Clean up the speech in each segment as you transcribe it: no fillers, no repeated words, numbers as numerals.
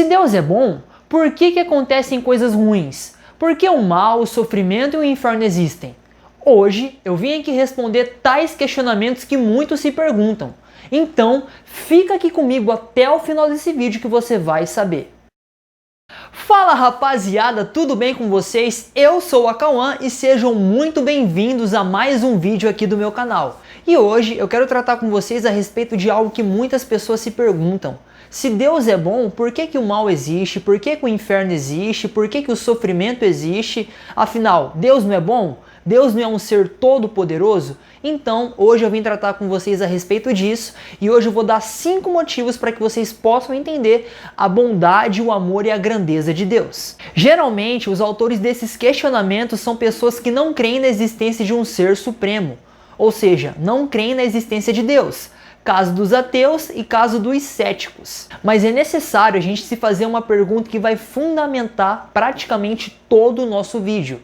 Se Deus é bom, por que acontecem coisas ruins? Por que o mal, o sofrimento e o inferno existem? Hoje eu vim aqui responder tais questionamentos que muitos se perguntam. Então, fica aqui comigo até o final desse vídeo que você vai saber. Fala rapaziada, tudo bem com vocês? Eu sou o Acauã e sejam muito bem-vindos a mais um vídeo aqui do meu canal. E hoje eu quero tratar com vocês a respeito de algo que muitas pessoas se perguntam. Se Deus é bom, por que o mal existe? Por que o inferno existe? Por que o sofrimento existe? Afinal, Deus não é bom? Deus não é um ser todo-poderoso? Então, hoje eu vim tratar com vocês a respeito disso e hoje eu vou dar 5 motivos para que vocês possam entender a bondade, o amor e a grandeza de Deus. Geralmente, os autores desses questionamentos são pessoas que não creem na existência de um ser supremo, ou seja, não creem na existência de Deus. Caso dos ateus e caso dos céticos. Mas é necessário a gente se fazer uma pergunta que vai fundamentar praticamente todo o nosso vídeo.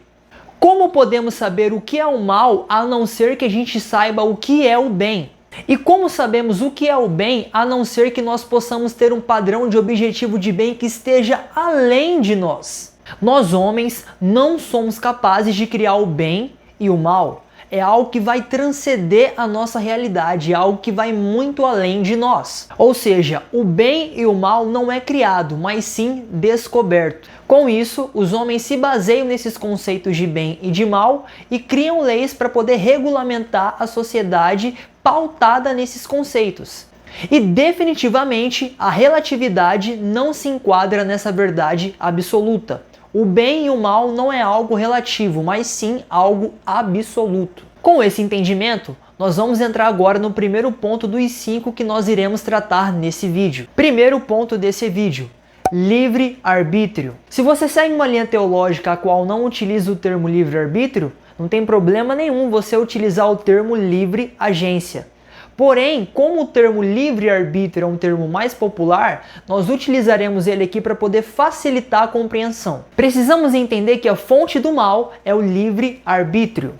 Como podemos saber o que é o mal a não ser que a gente saiba o que é o bem? E como sabemos o que é o bem a não ser que nós possamos ter um padrão de objetivo de bem que esteja além de nós? Nós homens não somos capazes de criar o bem e o mal. É algo que vai transcender a nossa realidade, é algo que vai muito além de nós. Ou seja, o bem e o mal não é criado, mas sim descoberto. Com isso, os homens se baseiam nesses conceitos de bem e de mal e criam leis para poder regulamentar a sociedade pautada nesses conceitos. E definitivamente a relatividade não se enquadra nessa verdade absoluta. O bem e o mal não é algo relativo, mas sim algo absoluto. Com esse entendimento, nós vamos entrar agora no primeiro ponto dos 5 que nós iremos tratar nesse vídeo. Primeiro ponto desse vídeo: livre-arbítrio. Se você segue uma linha teológica a qual não utiliza o termo livre-arbítrio, não tem problema nenhum você utilizar o termo livre-agência. Porém, como o termo livre-arbítrio é um termo mais popular, nós utilizaremos ele aqui para poder facilitar a compreensão. Precisamos entender que a fonte do mal é o livre-arbítrio.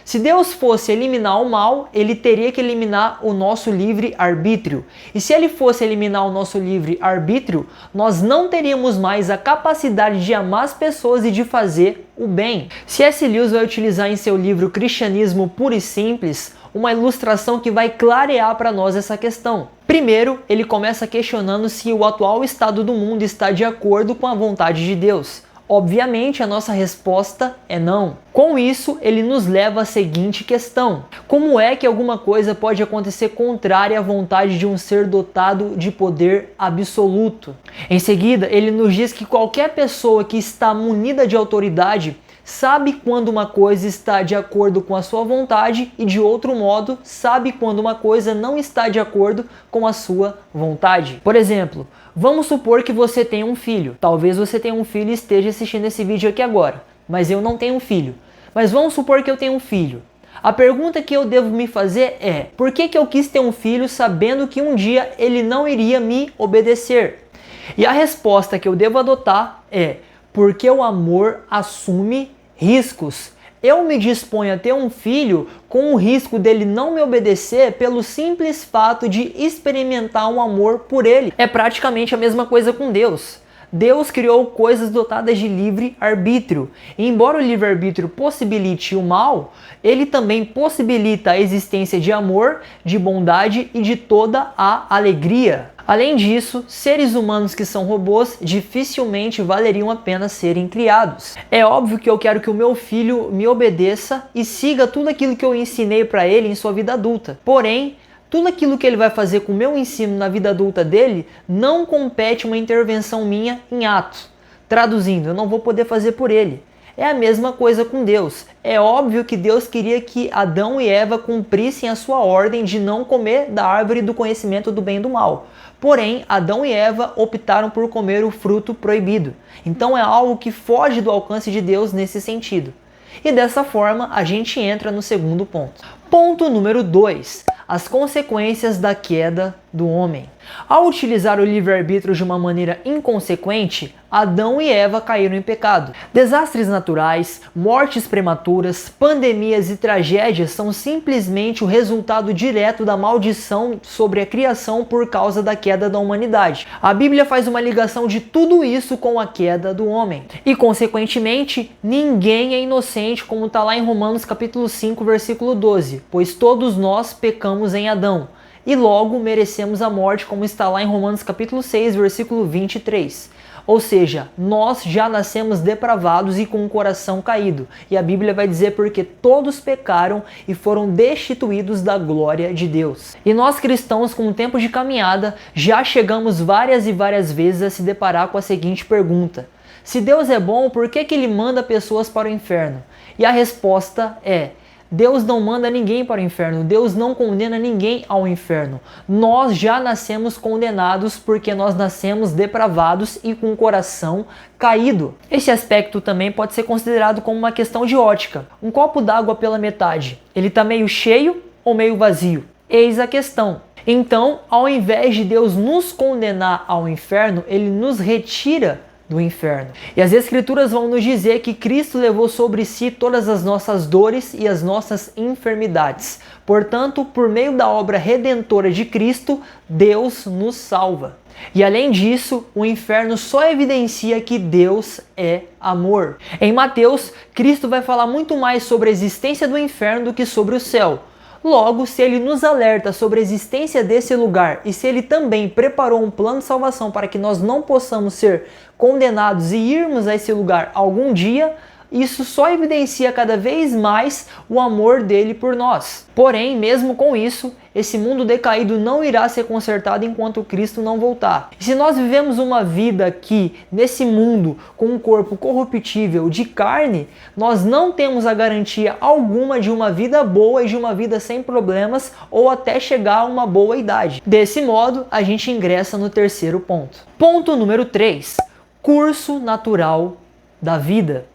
Se Deus fosse eliminar o mal, ele teria que eliminar o nosso livre-arbítrio. E se ele fosse eliminar o nosso livre-arbítrio, nós não teríamos mais a capacidade de amar as pessoas e de fazer o bem. C.S. Lewis vai utilizar em seu livro Cristianismo Puro e Simples uma ilustração que vai clarear para nós essa questão. Primeiro, ele começa questionando se o atual estado do mundo está de acordo com a vontade de Deus. Obviamente, a nossa resposta é não. Com isso, ele nos leva à seguinte questão: como é que alguma coisa pode acontecer contrária à vontade de um ser dotado de poder absoluto? Em seguida, ele nos diz que qualquer pessoa que está munida de autoridade sabe quando uma coisa está de acordo com a sua vontade e, de outro modo, sabe quando uma coisa não está de acordo com a sua vontade. Por exemplo, vamos supor que você tenha um filho. Talvez você tenha um filho e esteja assistindo esse vídeo aqui agora, mas eu não tenho um filho. Mas vamos supor que eu tenho um filho. A pergunta que eu devo me fazer é: por que eu quis ter um filho sabendo que um dia ele não iria me obedecer? E a resposta que eu devo adotar é: porque o amor assume riscos. Eu me disponho a ter um filho com o risco dele não me obedecer pelo simples fato de experimentar um amor por ele. É praticamente a mesma coisa com Deus. Deus criou coisas dotadas de livre-arbítrio. E embora o livre-arbítrio possibilite o mal, ele também possibilita a existência de amor, de bondade e de toda a alegria. Além disso, seres humanos que são robôs dificilmente valeriam a pena serem criados. É óbvio que eu quero que o meu filho me obedeça e siga tudo aquilo que eu ensinei para ele em sua vida adulta. Porém, tudo aquilo que ele vai fazer com o meu ensino na vida adulta dele não compete uma intervenção minha em atos. Traduzindo, eu não vou poder fazer por ele. É a mesma coisa com Deus. É óbvio que Deus queria que Adão e Eva cumprissem a sua ordem de não comer da árvore do conhecimento do bem e do mal. Porém, Adão e Eva optaram por comer o fruto proibido. Então é algo que foge do alcance de Deus nesse sentido. E dessa forma, a gente entra no segundo ponto. Ponto número 2. As consequências da queda do homem. Ao utilizar o livre-arbítrio de uma maneira inconsequente, Adão e Eva caíram em pecado. Desastres naturais, mortes prematuras, pandemias e tragédias são simplesmente o resultado direto da maldição sobre a criação por causa da queda da humanidade. A Bíblia faz uma ligação de tudo isso com a queda do homem. E, consequentemente, ninguém é inocente, como está lá em Romanos capítulo 5, versículo 12, pois todos nós pecamos em Adão e logo merecemos a morte, como está lá em Romanos capítulo 6, versículo 23. Ou seja, nós já nascemos depravados e com o coração caído. E a Bíblia vai dizer porque todos pecaram e foram destituídos da glória de Deus. E nós cristãos, com o tempo de caminhada, já chegamos várias e várias vezes a se deparar com a seguinte pergunta: se Deus é bom, por que Ele manda pessoas para o inferno? E a resposta é: Deus não manda ninguém para o inferno, Deus não condena ninguém ao inferno. Nós já nascemos condenados porque nós nascemos depravados e com o coração caído. Esse aspecto também pode ser considerado como uma questão de ótica. Um copo d'água pela metade, ele está meio cheio ou meio vazio? Eis a questão. Então, ao invés de Deus nos condenar ao inferno, Ele nos retira do inferno. E as Escrituras vão nos dizer que Cristo levou sobre si todas as nossas dores e as nossas enfermidades. Portanto, por meio da obra redentora de Cristo, Deus nos salva. E além disso, o inferno só evidencia que Deus é amor. Em Mateus, Cristo vai falar muito mais sobre a existência do inferno do que sobre o céu. Logo, se Ele nos alerta sobre a existência desse lugar e se Ele também preparou um plano de salvação para que nós não possamos ser condenados e irmos a esse lugar algum dia, isso só evidencia cada vez mais o amor dele por nós. Porém, mesmo com isso, esse mundo decaído não irá ser consertado enquanto Cristo não voltar. E se nós vivemos uma vida aqui, nesse mundo, com um corpo corruptível de carne, nós não temos a garantia alguma de uma vida boa e de uma vida sem problemas ou até chegar a uma boa idade. Desse modo, a gente ingressa no terceiro ponto. Ponto número 3. Curso natural da vida.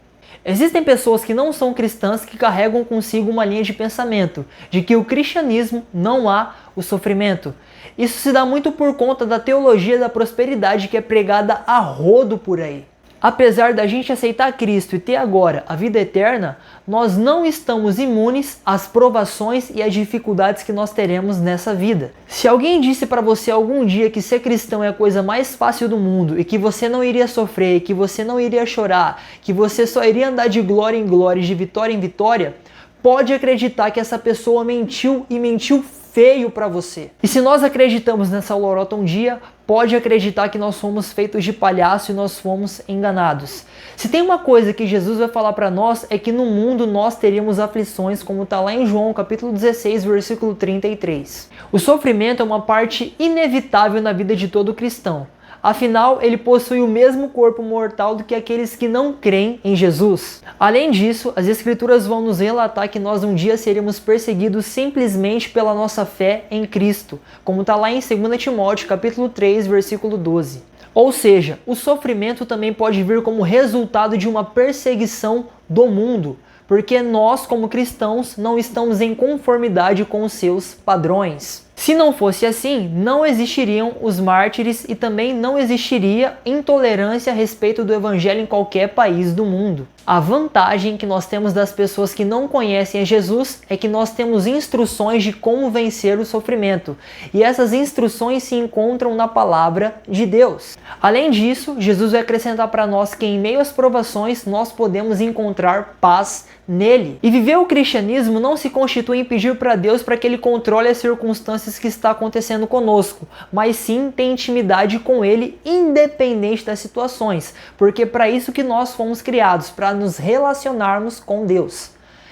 Existem pessoas que não são cristãs que carregam consigo uma linha de pensamento de que o cristianismo não há o sofrimento. Isso se dá muito por conta da teologia da prosperidade que é pregada a rodo por aí. Apesar da gente aceitar Cristo e ter agora a vida eterna, nós não estamos imunes às provações e às dificuldades que nós teremos nessa vida. Se alguém disse para você algum dia que ser cristão é a coisa mais fácil do mundo e que você não iria sofrer, que você não iria chorar, que você só iria andar de glória em glória e de vitória em vitória, pode acreditar que essa pessoa mentiu e mentiu feio para você. E se nós acreditamos nessa lorota um dia, pode acreditar que nós fomos feitos de palhaço e nós fomos enganados. Se tem uma coisa que Jesus vai falar para nós é que no mundo nós teríamos aflições, como está lá em João capítulo 16, versículo 33. O sofrimento é uma parte inevitável na vida de todo cristão. Afinal, ele possui o mesmo corpo mortal do que aqueles que não creem em Jesus. Além disso, as Escrituras vão nos relatar que nós um dia seríamos perseguidos simplesmente pela nossa fé em Cristo, como está lá em 2 Timóteo, capítulo 3, versículo 12. Ou seja, o sofrimento também pode vir como resultado de uma perseguição do mundo, porque nós, como cristãos, não estamos em conformidade com os seus padrões. Se não fosse assim, não existiriam os mártires e também não existiria intolerância a respeito do evangelho em qualquer país do mundo. A vantagem que nós temos das pessoas que não conhecem a Jesus é que nós temos instruções de como vencer o sofrimento. E essas instruções se encontram na palavra de Deus. Além disso, Jesus vai acrescentar para nós que em meio às provações nós podemos encontrar paz nele. E viver o cristianismo não se constitui em pedir para Deus para que Ele controle as circunstâncias que está acontecendo conosco, mas sim ter intimidade com Ele independente das situações, porque para isso que nós fomos criados, para nos relacionarmos com Deus.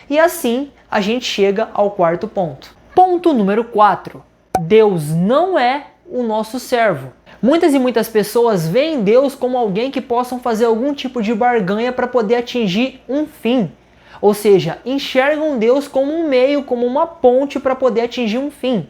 E assim a gente chega ao quarto ponto. Ponto número 4. Deus não é o nosso servo. Muitas e muitas pessoas veem Deus como alguém que possam fazer algum tipo de barganha para poder atingir um fim. Ou seja, enxergam Deus como um meio, como uma ponte para poder atingir um fim.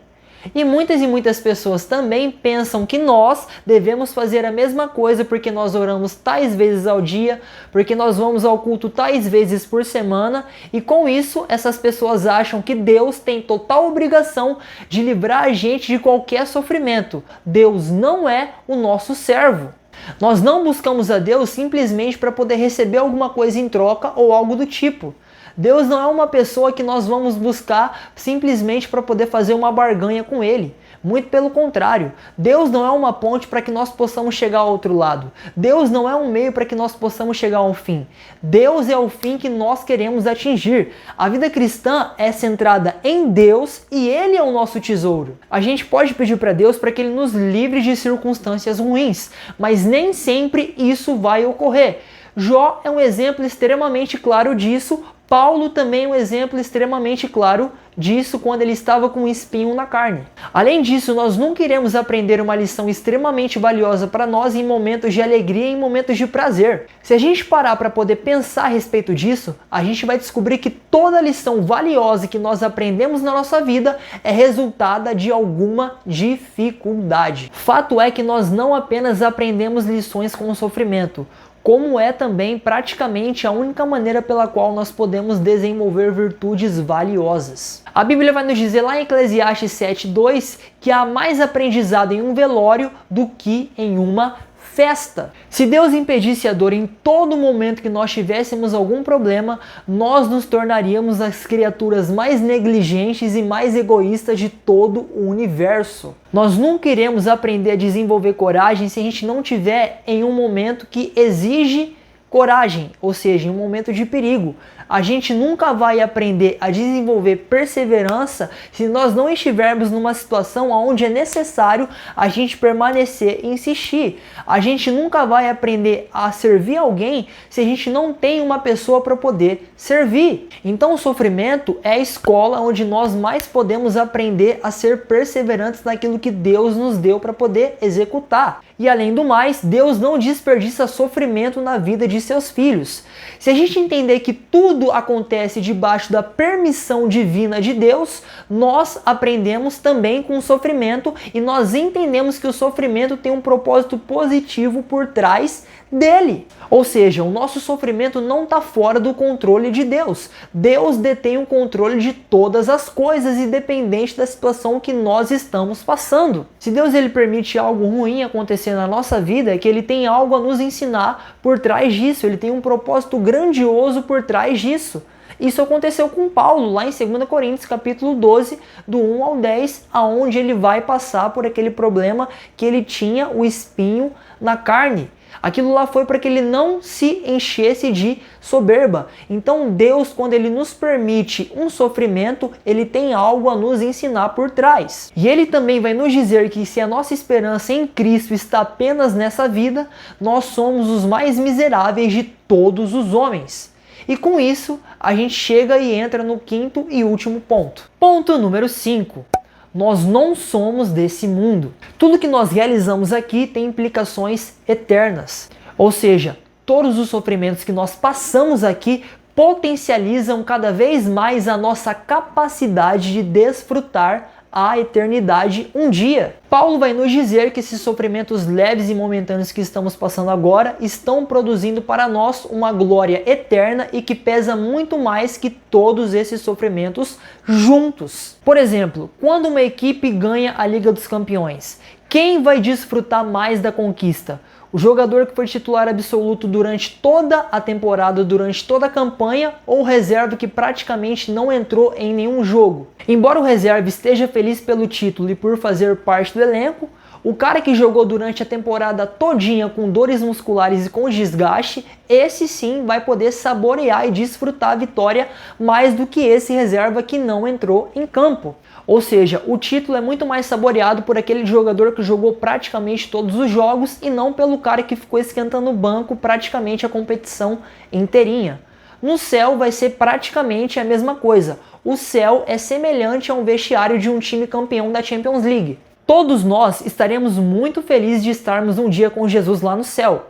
E muitas pessoas também pensam que nós devemos fazer a mesma coisa porque nós oramos tais vezes ao dia, porque nós vamos ao culto tais vezes por semana, e com isso essas pessoas acham que Deus tem total obrigação de livrar a gente de qualquer sofrimento. Deus não é o nosso servo. Nós não buscamos a Deus simplesmente para poder receber alguma coisa em troca ou algo do tipo. Deus não é uma pessoa que nós vamos buscar simplesmente para poder fazer uma barganha com Ele. Muito pelo contrário, Deus não é uma ponte para que nós possamos chegar ao outro lado. Deus não é um meio para que nós possamos chegar ao fim. Deus é o fim que nós queremos atingir. A vida cristã é centrada em Deus e Ele é o nosso tesouro. A gente pode pedir para Deus para que Ele nos livre de circunstâncias ruins, mas nem sempre isso vai ocorrer. Jó é um exemplo extremamente claro disso. Paulo também é um exemplo extremamente claro disso quando ele estava com um espinho na carne. Além disso, nós nunca iremos aprender uma lição extremamente valiosa para nós em momentos de alegria e em momentos de prazer. Se a gente parar para poder pensar a respeito disso, a gente vai descobrir que toda lição valiosa que nós aprendemos na nossa vida é resultada de alguma dificuldade. Fato é que nós não apenas aprendemos lições com o sofrimento, como é também praticamente a única maneira pela qual nós podemos desenvolver virtudes valiosas. A Bíblia vai nos dizer lá em Eclesiastes 7:2 que há mais aprendizado em um velório do que em uma festa. Se Deus impedisse a dor em todo momento que nós tivéssemos algum problema, nós nos tornaríamos as criaturas mais negligentes e mais egoístas de todo o universo. Nós nunca iremos aprender a desenvolver coragem se a gente não tiver em um momento que exige coragem, ou seja, em um momento de perigo. A gente nunca vai aprender a desenvolver perseverança se nós não estivermos numa situação onde é necessário a gente permanecer e insistir. A gente nunca vai aprender a servir alguém se a gente não tem uma pessoa para poder servir. Então o sofrimento é a escola onde nós mais podemos aprender a ser perseverantes naquilo que Deus nos deu para poder executar. E além do mais, Deus não desperdiça sofrimento na vida de seus filhos. Se a gente entender que tudo acontece debaixo da permissão divina de Deus, nós aprendemos também com o sofrimento e nós entendemos que o sofrimento tem um propósito positivo por trás dele. Ou seja, o nosso sofrimento não está fora do controle de Deus. Deus detém o controle de todas as coisas, independente da situação que nós estamos passando. Se Deus ele permite algo ruim acontecer na nossa vida, é que Ele tem algo a nos ensinar por trás disso. Ele tem um propósito grandioso por trás disso. Isso aconteceu com Paulo, lá em 2 Coríntios, capítulo 12, do 1 ao 10, aonde ele vai passar por aquele problema que ele tinha o espinho na carne. Aquilo lá foi para que ele não se enchesse de soberba. Então Deus, quando Ele nos permite um sofrimento, Ele tem algo a nos ensinar por trás. E Ele também vai nos dizer que se a nossa esperança em Cristo está apenas nessa vida, nós somos os mais miseráveis de todos os homens. E com isso, a gente chega e entra no quinto e último ponto. Ponto número 5. Nós não somos desse mundo. Tudo que nós realizamos aqui tem implicações eternas. Ou seja, todos os sofrimentos que nós passamos aqui potencializam cada vez mais a nossa capacidade de desfrutar a eternidade um dia. Paulo vai nos dizer que esses sofrimentos leves e momentâneos que estamos passando agora estão produzindo para nós uma glória eterna e que pesa muito mais que todos esses sofrimentos juntos. Por exemplo, quando uma equipe ganha a Liga dos Campeões, quem vai desfrutar mais da conquista? O jogador que foi titular absoluto durante toda a temporada, durante toda a campanha, ou o reserva que praticamente não entrou em nenhum jogo? Embora o reserva esteja feliz pelo título e por fazer parte do elenco, o cara que jogou durante a temporada todinha com dores musculares e com desgaste, esse sim vai poder saborear e desfrutar a vitória mais do que esse reserva que não entrou em campo. Ou seja, o título é muito mais saboreado por aquele jogador que jogou praticamente todos os jogos e não pelo cara que ficou esquentando o banco praticamente a competição inteirinha. No céu vai ser praticamente a mesma coisa. O céu é semelhante a um vestiário de um time campeão da Champions League. Todos nós estaremos muito felizes de estarmos um dia com Jesus lá no céu.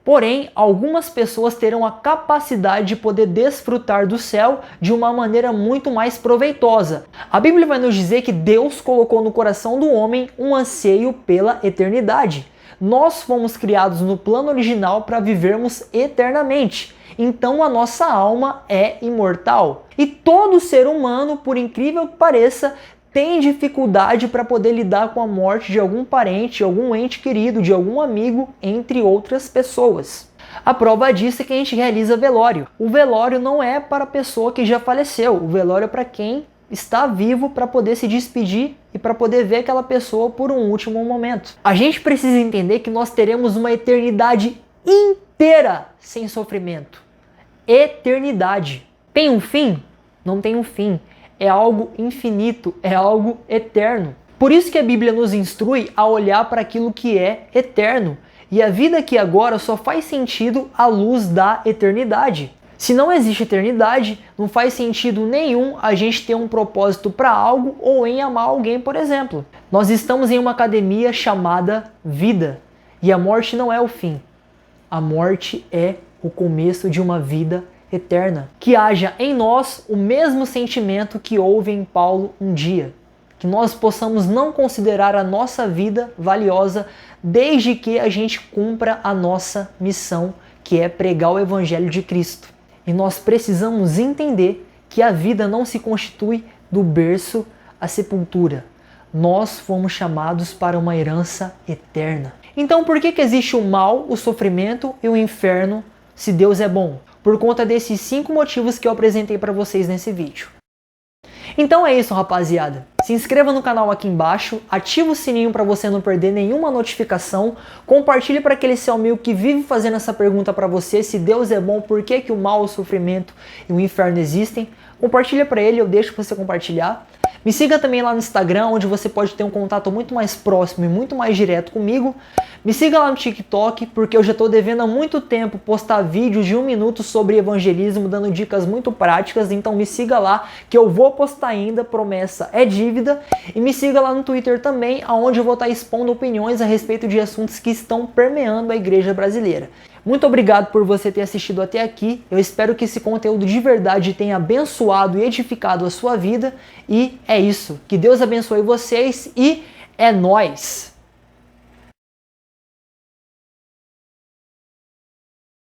Porém, algumas pessoas terão a capacidade de poder desfrutar do céu de uma maneira muito mais proveitosa. A Bíblia vai nos dizer que Deus colocou no coração do homem um anseio pela eternidade. Nós fomos criados no plano original para vivermos eternamente. Então a nossa alma é imortal. E todo ser humano, por incrível que pareça, tem dificuldade para poder lidar com a morte de algum parente, de algum ente querido, de algum amigo, entre outras pessoas. A prova disso é que a gente realiza velório. O velório não é para a pessoa que já faleceu, o velório é para quem está vivo para poder se despedir e para poder ver aquela pessoa por um último momento. A gente precisa entender que nós teremos uma eternidade inteira sem sofrimento. Eternidade. Tem um fim? Não tem um fim. É algo infinito, é algo eterno. Por isso que a Bíblia nos instrui a olhar para aquilo que é eterno. E a vida aqui agora só faz sentido à luz da eternidade. Se não existe eternidade, não faz sentido nenhum a gente ter um propósito para algo ou em amar alguém, por exemplo. Nós estamos em uma academia chamada vida. E a morte não é o fim. A morte é o começo de uma vida eterna. Que haja em nós o mesmo sentimento que houve em Paulo um dia. Que nós possamos não considerar a nossa vida valiosa desde que a gente cumpra a nossa missão, que é pregar o Evangelho de Cristo. E nós precisamos entender que a vida não se constitui do berço à sepultura. Nós fomos chamados para uma herança eterna. Então por que existe o mal, o sofrimento e o inferno se Deus é bom? Por conta desses 5 motivos que eu apresentei para vocês nesse vídeo. Então é isso, rapaziada. Se inscreva no canal aqui embaixo, ativa o sininho para você não perder nenhuma notificação, compartilhe para aquele seu amigo que vive fazendo essa pergunta para você, se Deus é bom, por que o mal, o sofrimento e o inferno existem. Compartilha para ele, eu deixo você compartilhar. Me siga também lá no Instagram, onde você pode ter um contato muito mais próximo e muito mais direto comigo. Me siga lá no TikTok, porque eu já estou devendo há muito tempo postar vídeos de 1 minuto sobre evangelismo, dando dicas muito práticas, então me siga lá, que eu vou postar ainda, promessa é dívida. E me siga lá no Twitter também, onde eu vou estar expondo opiniões a respeito de assuntos que estão permeando a igreja brasileira. Muito obrigado por você ter assistido até aqui. Eu espero que esse conteúdo de verdade tenha abençoado e edificado a sua vida. E é isso. Que Deus abençoe vocês e é nóis!